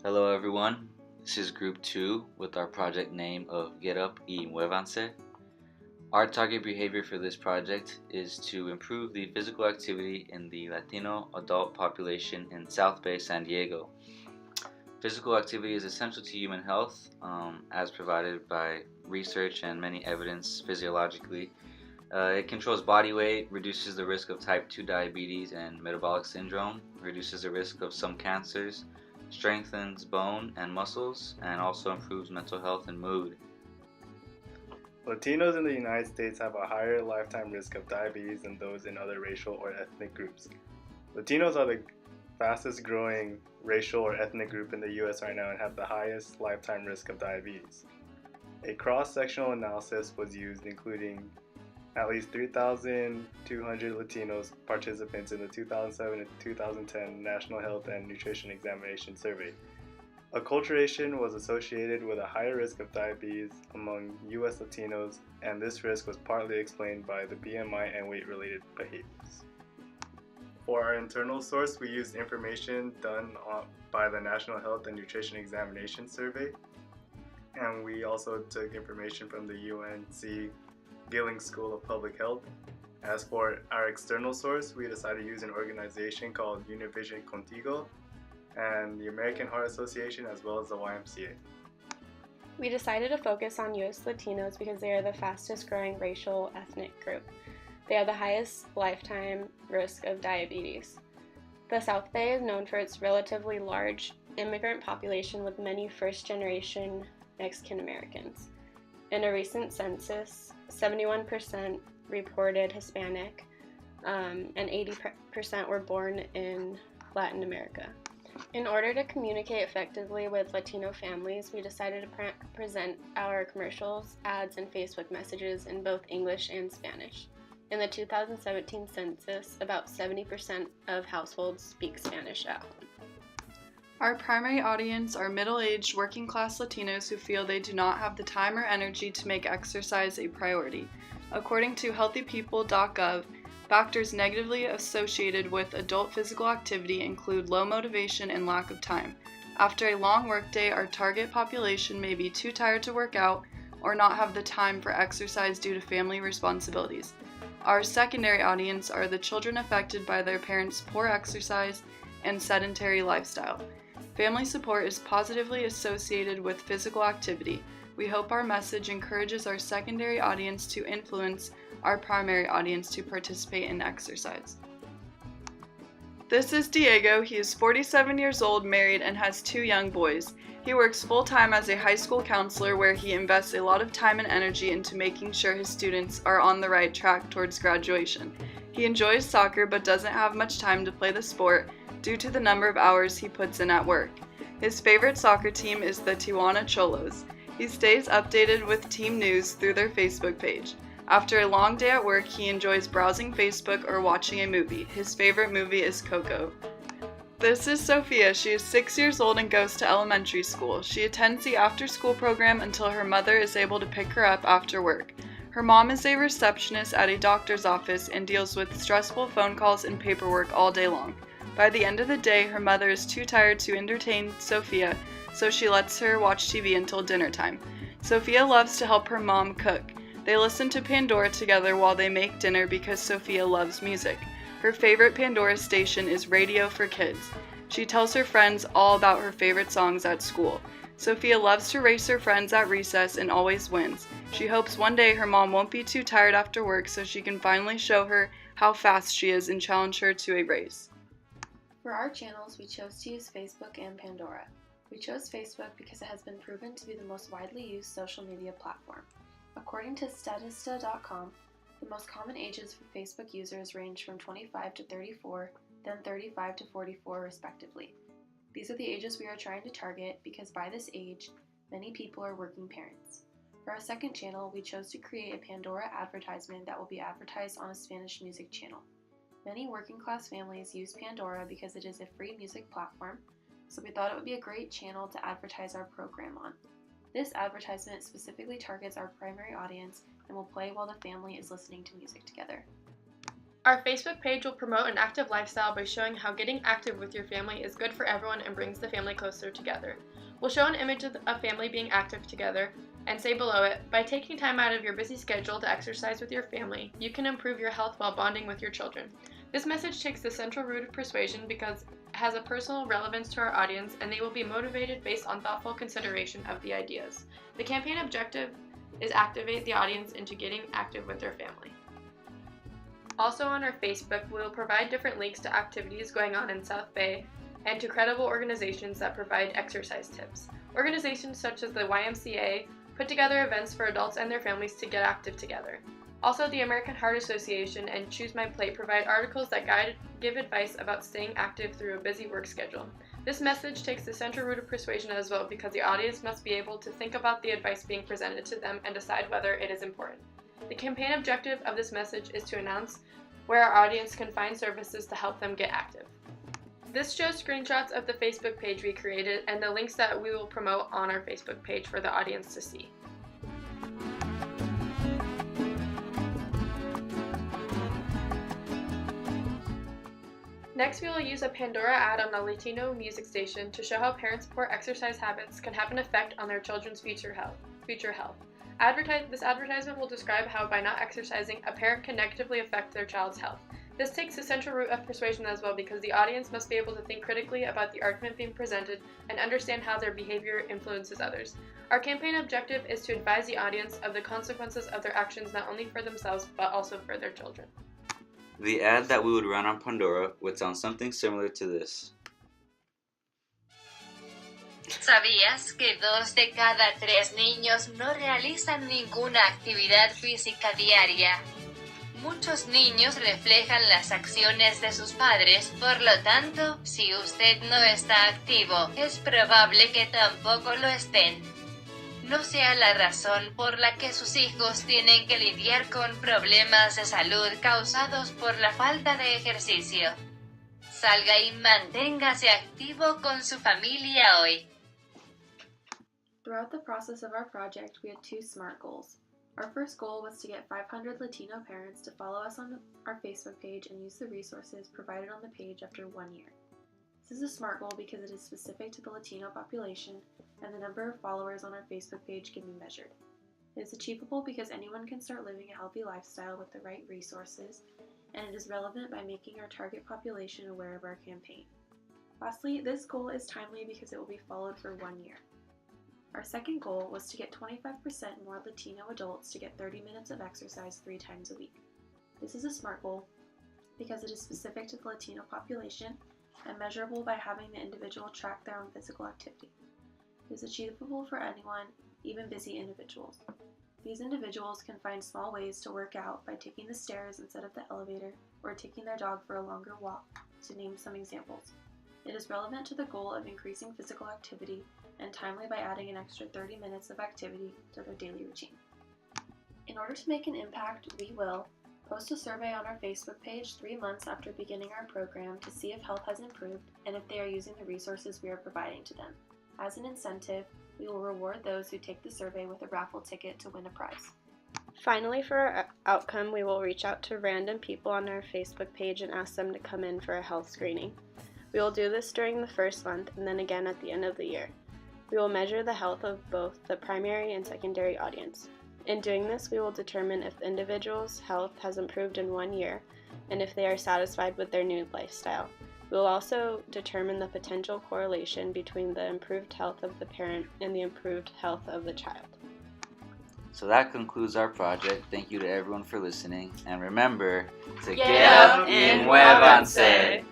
Hello everyone, this is Group 2 with our project name of Up y Muevanse. Our target behavior for this project is to improve the physical activity in the Latino adult population in South Bay, San Diego. Physical activity is essential to human health, as provided by research and many evidence physiologically. It controls body weight, reduces the risk of type 2 diabetes and metabolic syndrome, reduces the risk of some cancers, strengthens bone and muscles, and also improves mental health and mood. Latinos in the United States have a higher lifetime risk of diabetes than those in other racial or ethnic groups. Latinos are the fastest growing racial or ethnic group in the US right now and have the highest lifetime risk of diabetes. A cross-sectional analysis was used, including at least 3,200 Latinos participants in the 2007 and 2010 National Health and Nutrition Examination Survey. Acculturation was associated with a higher risk of diabetes among U.S. Latinos, and this risk was partly explained by the BMI and weight-related behaviors. For our internal source, we used information done by the National Health and Nutrition Examination Survey, and we also took information from the UNC Gilling School of Public Health. As for our external source, we decided to use an organization called Univision Contigo and the American Heart Association, as well as the YMCA. We decided to focus on U.S. Latinos because they are the fastest growing racial ethnic group. They have the highest lifetime risk of diabetes. The South Bay is known for its relatively large immigrant population with many first-generation Mexican Americans. In a recent census, 71% reported Hispanic, and 80% were born in Latin America. In order to communicate effectively with Latino families, we decided to present our commercials, ads, and Facebook messages in both English and Spanish. In the 2017 census, about 70% of households speak Spanish at home. Our primary audience are middle-aged, working-class Latinos who feel they do not have the time or energy to make exercise a priority. According to healthypeople.gov, factors negatively associated with adult physical activity include low motivation and lack of time. After a long workday, our target population may be too tired to work out or not have the time for exercise due to family responsibilities. Our secondary audience are the children affected by their parents' poor exercise and sedentary lifestyle. Family support is positively associated with physical activity. We hope our message encourages our secondary audience to influence our primary audience to participate in exercise. This is Diego. He is 47 years old, married, and has 2 young boys. He works full-time as a high school counselor where he invests a lot of time and energy into making sure his students are on the right track towards graduation. He enjoys soccer but doesn't have much time to play the sport due to the number of hours he puts in at work. His favorite soccer team is the Tijuana Cholos. He stays updated with team news through their Facebook page. After a long day at work, he enjoys browsing Facebook or watching a movie. His favorite movie is Coco. This is Sophia. She is 6 years old and goes to elementary school. She attends the after-school program until her mother is able to pick her up after work. Her mom is a receptionist at a doctor's office and deals with stressful phone calls and paperwork all day long. By the end of the day, her mother is too tired to entertain Sophia, so she lets her watch TV until dinner time. Sophia loves to help her mom cook. They listen to Pandora together while they make dinner because Sophia loves music. Her favorite Pandora station is Radio for Kids. She tells her friends all about her favorite songs at school. Sophia loves to race her friends at recess and always wins. She hopes one day her mom won't be too tired after work so she can finally show her how fast she is and challenge her to a race. For our channels, we chose to use Facebook and Pandora. We chose Facebook because it has been proven to be the most widely used social media platform. According to Statista.com, the most common ages for Facebook users range from 25 to 34, then 35 to 44 respectively. These are the ages we are trying to target because by this age, many people are working parents. For our second channel, we chose to create a Pandora advertisement that will be advertised on a Spanish music channel. Many working-class families use Pandora because it is a free music platform, so we thought it would be a great channel to advertise our program on. This advertisement specifically targets our primary audience and will play while the family is listening to music together. Our Facebook page will promote an active lifestyle by showing how getting active with your family is good for everyone and brings the family closer together. We'll show an image of a family being active together and say below it, by taking time out of your busy schedule to exercise with your family, you can improve your health while bonding with your children. This message takes the central root of persuasion because it has a personal relevance to our audience and they will be motivated based on thoughtful consideration of the ideas. The campaign objective is activate the audience into getting active with their family. Also on our Facebook, we will provide different links to activities going on in South Bay and to credible organizations that provide exercise tips. Organizations such as the YMCA put together events for adults and their families to get active together. Also, the American Heart Association and Choose My Plate provide articles that give advice about staying active through a busy work schedule. This message takes the central root of persuasion as well because the audience must be able to think about the advice being presented to them and decide whether it is important. The campaign objective of this message is to announce where our audience can find services to help them get active. This shows screenshots of the Facebook page we created and the links that we will promote on our Facebook page for the audience to see. Next, we will use a Pandora ad on a Latino music station to show how parent-support exercise habits can have an effect on their children's future health. This advertisement will describe how by not exercising, a parent can negatively affect their child's health. This takes the central root of persuasion as well because the audience must be able to think critically about the argument being presented and understand how their behavior influences others. Our campaign objective is to advise the audience of the consequences of their actions not only for themselves but also for their children. The ad that we would run on Pandora would sound something similar to this. ¿Sabías que 2 de cada 3 niños no realizan ninguna actividad física diaria? Muchos niños reflejan las acciones de sus padres, por lo tanto, si usted no está activo, es probable que tampoco lo estén. No sea la razón por la que sus hijos tienen que lidiar con problemas de salud causados por la falta de ejercicio. Salga y manténgase activo con su familia hoy. Throughout the process of our project, we had 2 SMART goals. Our first goal was to get 500 Latino parents to follow us on our Facebook page and use the resources provided on the page after 1 year. This is a SMART goal because it is specific to the Latino population and the number of followers on our Facebook page can be measured. It is achievable because anyone can start living a healthy lifestyle with the right resources, and it is relevant by making our target population aware of our campaign. Lastly, this goal is timely because it will be followed for 1 year. Our second goal was to get 25% more Latino adults to get 30 minutes of exercise 3 times a week. This is a SMART goal because it is specific to the Latino population and measurable by having the individual track their own physical activity. It is achievable for anyone, even busy individuals. These individuals can find small ways to work out by taking the stairs instead of the elevator or taking their dog for a longer walk, to name some examples. It is relevant to the goal of increasing physical activity and timely by adding an extra 30 minutes of activity to their daily routine. In order to make an impact, we will post a survey on our Facebook page 3 months after beginning our program to see if health has improved and if they are using the resources we are providing to them. As an incentive, we will reward those who take the survey with a raffle ticket to win a prize. Finally, for our outcome, we will reach out to random people on our Facebook page and ask them to come in for a health screening. We will do this during the first month and then again at the end of the year. We will measure the health of both the primary and secondary audience. In doing this, we will determine if the individual's health has improved in 1 year and if they are satisfied with their new lifestyle. We will also determine the potential correlation between the improved health of the parent and the improved health of the child. So that concludes our project. Thank you to everyone for listening. And remember to Get up y muévanse.